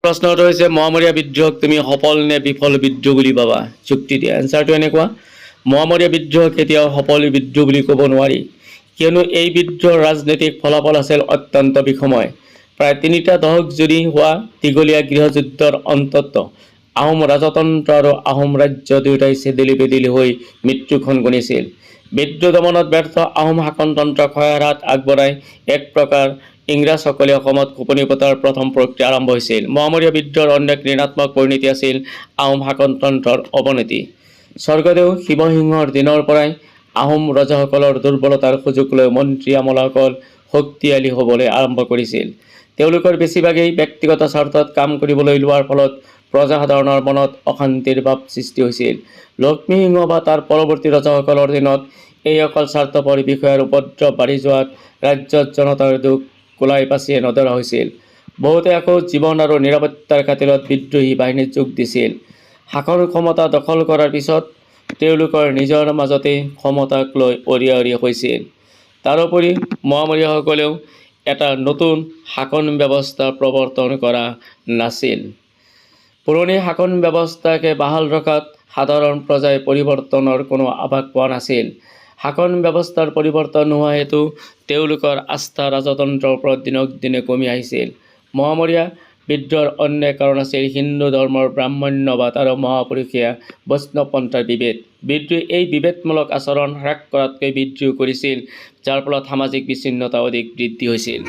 প্ৰশ্নটো হৈছে মোৱামৰীয়া বিদ্ৰোহক তুমি সফল নে বিফল বিদ্ৰোহ বুলি ভাবা? যুক্তি দিয়া। এনচাৰটো এনেকুৱা, মোৱামৰীয়া বিদ্ৰোহ কেতিয়াও সফল বিদ্ৰোহ বুলি ক'ব নোৱাৰি, কিয়নো এই বিদ্ৰোহৰ ৰাজনৈতিক ফলাফল আছিল অত্যন্ত বিষময়। প্ৰায় 3টা দশক জুৰি হোৱা দীঘলীয়া গৃহযুদ্ধৰ অন্তত আহোম ৰাজতন্ত্ৰ আৰু আহোম ৰাজ্য দুয়োটাই চেদেলি বেদেলি হৈ মৃত্যুখন গণিছিল। বিদ্ৰোহ দমনত ব্যৰ্থ আহোম শাসনতন্ত্ৰক সহায়ৰ হাত আগবঢ়াই এক প্ৰকাৰ ইংৰাজসকলে অসমত খোপনি পোতাৰ প্ৰথম প্ৰক্ৰিয়া আৰম্ভ হৈছিল। মোৱামৰীয়া বিদ্ৰোহৰ অন্য এক ঋণাত্মক পৰিণতি আছিল আহোম শাসনতন্ত্ৰৰ অৱনতি। স্বৰ্গদেউ শিৱসিংহৰ দিনৰ পৰাই আহোম ৰজাসকলৰ দুৰ্বলতাৰ সুযোগ লৈ মন্ত্ৰী আমলাসকল শক্তিশালী হ'বলৈ আৰম্ভ কৰিছিল। তেওঁলোকৰ বেছিভাগেই ব্যক্তিগত স্বাৰ্থত কাম কৰিবলৈ লোৱাৰ ফলত প্ৰজাসাধাৰণৰ মনত অশান্তিৰ ভাৱ সৃষ্টি হৈছিল। লক্ষ্মীসিংহ বা তাৰ পৰৱৰ্তী ৰজাসকলৰ দিনত এই অকল স্বাৰ্থপৰ বিষয়াৰ উপদ্ৰৱ বাঢ়ি যোৱাত ৰাজ্যত জনতাৰ দুখ কোলাই পাচিয়ে নধৰা হৈছিল। বহুতে আকৌ জীৱন আৰু নিৰাপত্তাৰ খাতিৰত বিদ্ৰোহী বাহিনীত যোগ দিছিল। শাসন ক্ষমতা দখল কৰাৰ পিছত তেওঁলোকৰ নিজৰ মাজতে ক্ষমতাক লৈ অঁৰিয়া হৈছিল। তাৰোপৰি মোৱামৰীয়াসকলেও এটা নতুন শাসন ব্যৱস্থা প্ৰৱৰ্তন কৰা নাছিল। পুৰণি শাসন ব্যৱস্থাকে বাহাল ৰখাত সাধাৰণ প্ৰজাই পৰিৱৰ্তনৰ কোনো আভাস পোৱা নাছিল। শাসন ব্যৱস্থাৰ পৰিৱৰ্তন নোহোৱা হেতু তেওঁলোকৰ আস্থা ৰাজতন্ত্ৰৰ ওপৰত দিনক দিনে কমি আহিছিল। মোৱামৰীয়া বিদ্ৰোহৰ অন্য এক কাৰণ আছিল হিন্দু ধৰ্মৰ ব্ৰাহ্মণ্যবাদ আৰু মহাপুৰুষীয়া বৈষ্ণৱ পন্থাৰ বিভেদ। বিদ্ৰোহী এই বিভেদমূলক আচৰণ হ্ৰাস কৰাতকৈ বিদ্ৰোহ কৰিছিল, যাৰ ফলত সামাজিক বিচ্ছিন্নতা অধিক বৃদ্ধি হৈছিল।